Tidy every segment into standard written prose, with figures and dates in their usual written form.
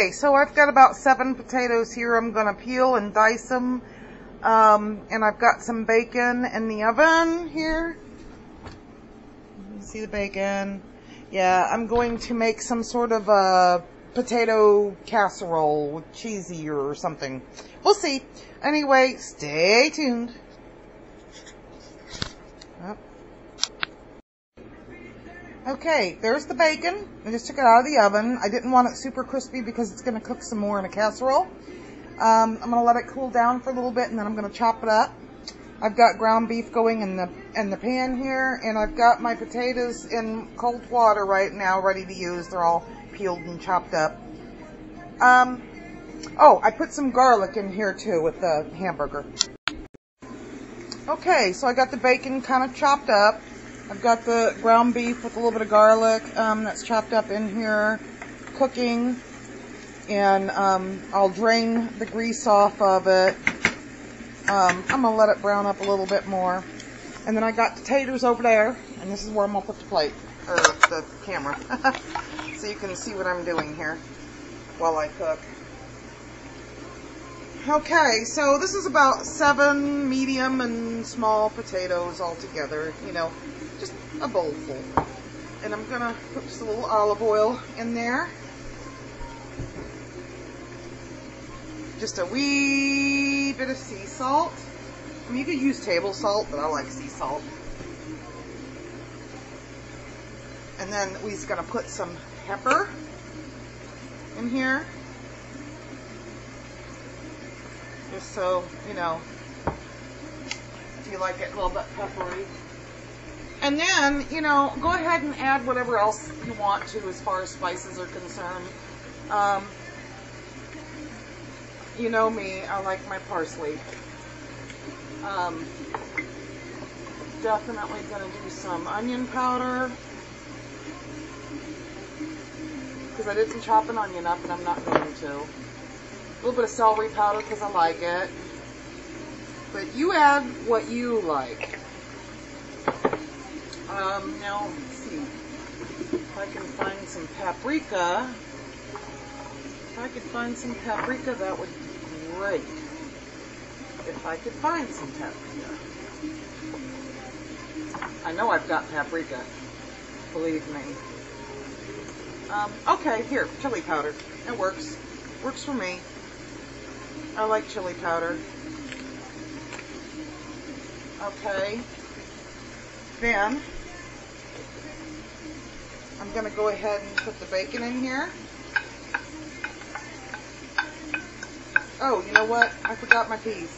Okay, so I've got about 7 potatoes here. I'm going to peel and dice them. And I've got some bacon in the oven here. You see the bacon? Yeah, I'm going to make some sort of a potato casserole with cheesy or something. We'll see. Anyway, stay tuned. Oh. Okay, there's the bacon. I just took it out of the oven. I didn't want it super crispy because it's going to cook some more in a casserole. I'm going to let it cool down for a little bit and then I'm going to chop it up. I've got ground beef going in the pan here, and I've got my potatoes in cold water right now ready to use. They're all peeled and chopped up. Oh, I put some garlic in here too with the hamburger. Okay, so I got the bacon kind of chopped up. I've got the ground beef with a little bit of garlic that's chopped up in here, cooking, and I'll drain the grease off of it. I'm going to let it brown up a little bit more. And then I got the taters over there, and this is where I'm going to put the plate, or the camera, so you can see what I'm doing here while I cook. Okay, so this is about 7 medium and small potatoes all together, you know, just a bowl full. And I'm gonna put just a little olive oil in there. Just a wee bit of sea salt. I mean, you could use table salt, but I like sea salt. And then we're just gonna put some pepper in here. Just so, you know, if you like it a little bit peppery. And then, you know, go ahead and add whatever else you want to as far as spices are concerned. You know me, I like my parsley. Definitely gonna do some onion powder. Because I didn't chop an onion up and I'm not going to. A little bit of celery powder because I like it. But you add what you like. Now, let's see. If I can find some paprika. If I could find some paprika, that would be great. If I could find some paprika. I know I've got paprika. Believe me. Okay, here, chili powder. It works. Works for me. I like chili powder. Okay. Then, I'm going to go ahead and put the bacon in here. Oh, you know what? I forgot my peas.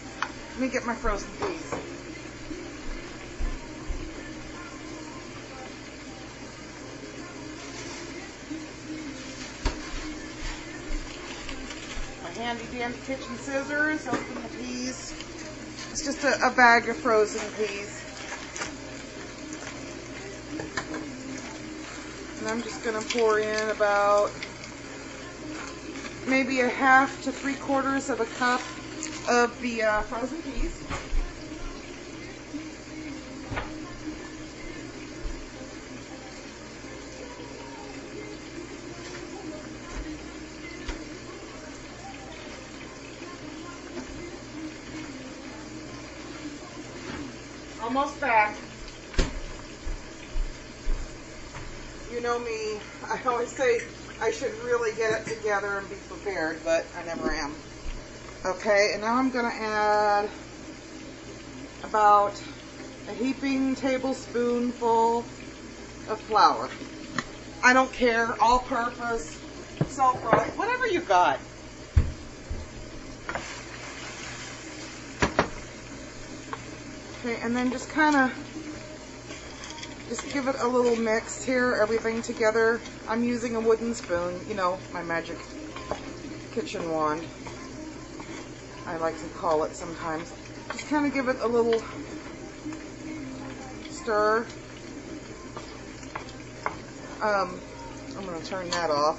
Let me get my frozen peas. Handy dandy kitchen scissors, open the peas. It's just a bag of frozen peas. And I'm just going to pour in about maybe a half to 3/4 of a cup of the frozen peas. Almost back. You know me, I always say I should really get it together and be prepared, but I never am. Okay, and now I'm going to add about a heaping tablespoonful of flour. I don't care, all-purpose, salt-fry, whatever you got. Okay, and then just kind of, just give it a little mix here, everything together. I'm using a wooden spoon, you know, my magic kitchen wand, I like to call it sometimes. Just kind of give it a little stir. I'm going to turn that off.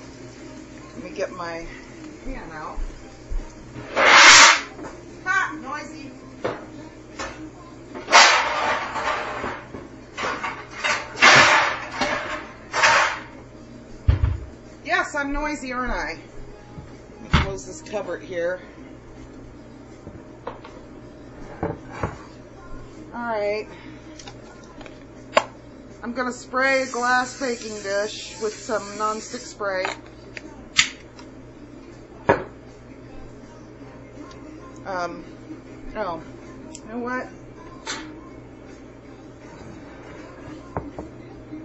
Let me get my pan out. Ha! Noisy! Yes, I'm noisy, aren't I? close this cupboard here. Alright. I'm going to spray a glass baking dish with some nonstick spray. Oh, you know what?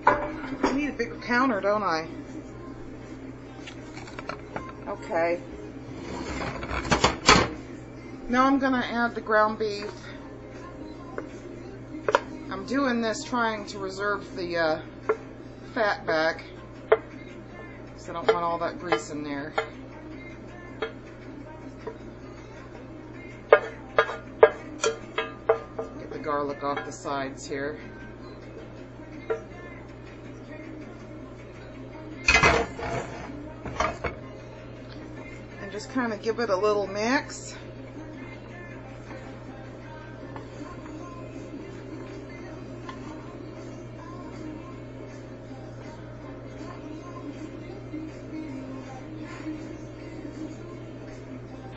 I need a bigger counter, don't I? Okay. Now I'm going to add the ground beef. I'm doing this trying to reserve the fat back, because I don't want all that grease in there. Get the garlic off the sides here. And just kind of give it a little mix.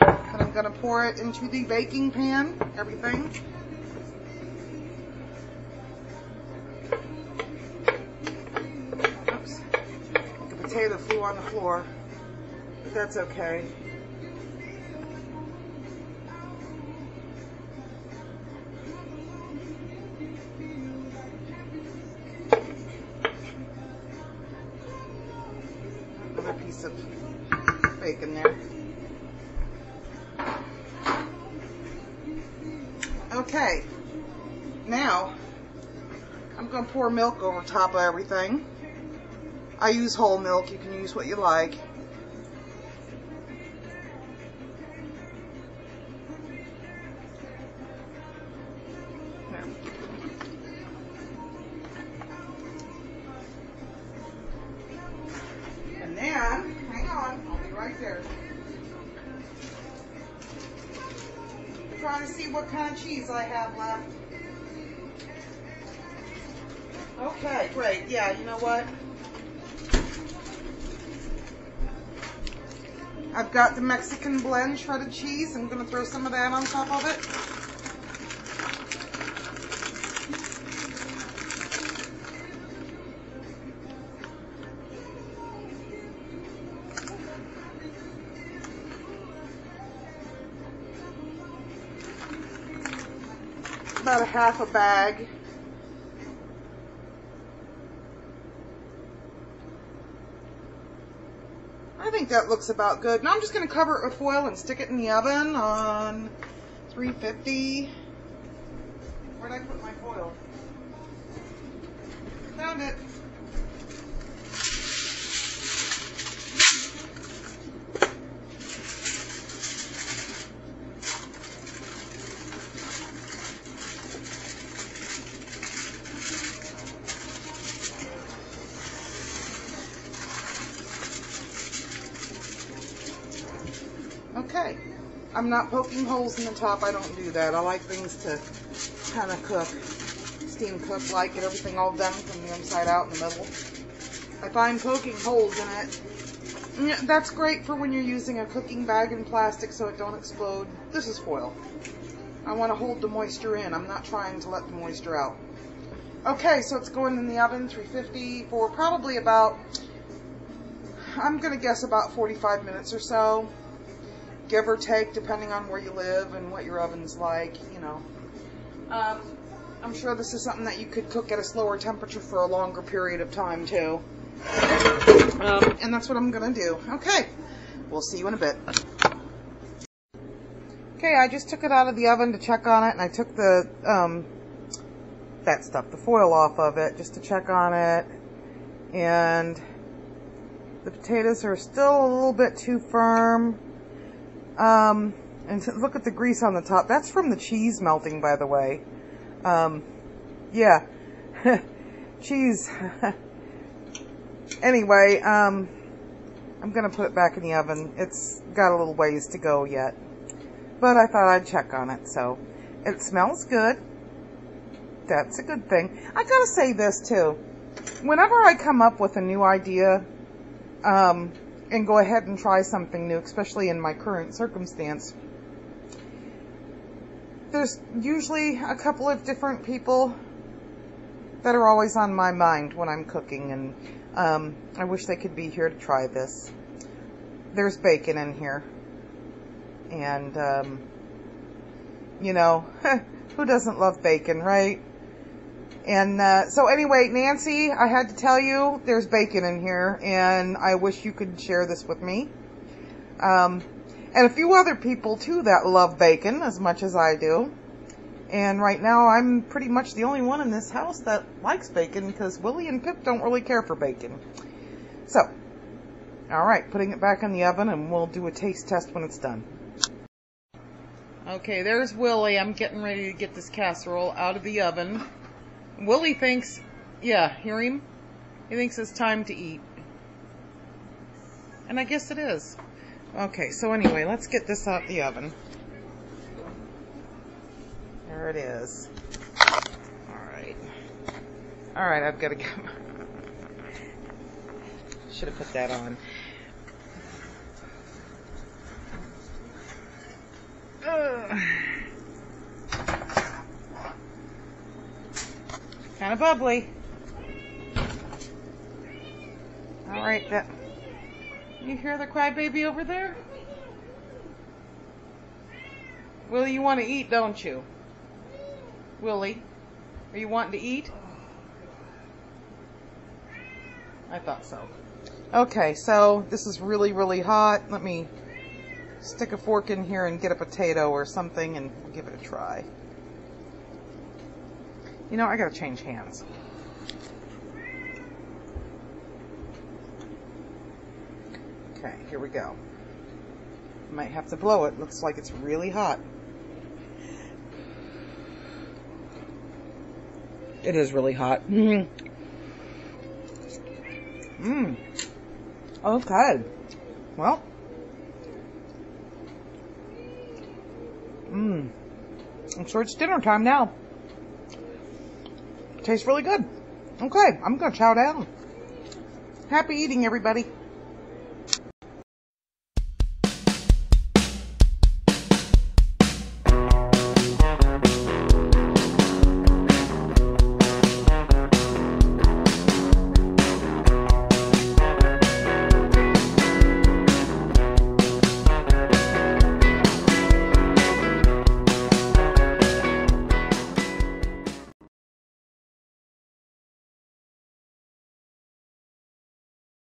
I'm going to pour it into the baking pan, everything. Oops, the potato flew on the floor, but that's okay. Another piece of bacon there. Okay, now I'm going to pour milk over top of everything. I use whole milk, you can use what you like. There. And then, hang on, I'll be right there. Trying to see what kind of cheese I have left. Okay, great. Yeah, you know what? I've got the Mexican blend shredded cheese. I'm going to throw some of that on top of it. About a half a bag. I think that looks about good. Now I'm just going to cover it with foil and stick it in the oven on 350. Where'd I put my foil? Found it. Okay, I'm not poking holes in the top. I don't do that. I like things to kind of cook, steam cook, like get everything all done from the inside out in the middle. I find poking holes in it, that's great for when you're using a cooking bag in plastic so it don't explode. This is foil. I want to hold the moisture in. I'm not trying to let the moisture out. Okay, so it's going in the oven, 350, for probably about, I'm going to guess about 45 minutes or so. Give or take, depending on where you live and what your oven's like, you know. I'm sure this is something that you could cook at a slower temperature for a longer period of time, too. And that's what I'm going to do. Okay, we'll see you in a bit. Okay, I just took it out of the oven to check on it, and I took the, that stuff, the foil off of it, just to check on it. And the potatoes are still a little bit too firm. And look at the grease on the top. That's from the cheese melting, by the way. Yeah. Cheese. Anyway, I'm going to put it back in the oven. It's got a little ways to go yet. But I thought I'd check on it, so. It smells good. That's a good thing. I gotta say this, too. Whenever I come up with a new idea, and and go ahead and try something new, especially in my current circumstance. There's usually a couple of different people that are always on my mind when I'm cooking, and I wish they could be here to try this. There's bacon in here, and you know, who doesn't love bacon, right? And so anyway, Nancy, I had to tell you, there's bacon in here, and I wish you could share this with me. And a few other people, too, that love bacon as much as I do. And right now, I'm pretty much the only one in this house that likes bacon, because Willie and Pip don't really care for bacon. So, alright, putting it back in the oven, and we'll do a taste test when it's done. Okay, there's Willie. I'm getting ready to get this casserole out of the oven. Willie thinks, yeah, hear him? He thinks it's time to eat. And I guess it is. Okay, so anyway, let's get this out the oven. There it is. Alright. Alright, I've got to go. Should have put that on. Kind of bubbly. Alright, that. You hear the crybaby over there? Willie, you want to eat, don't you? Willie, are you wanting to eat? I thought so. Okay, so this is really, really hot. Let me stick a fork in here and get a potato or something and give it a try. You know, I gotta change hands. Okay, here we go. Might have to blow it. Looks like it's really hot. It is really hot. Okay. Well. I'm sure it's dinner time now. Tastes really good. Okay, I'm gonna chow down. Happy eating, everybody.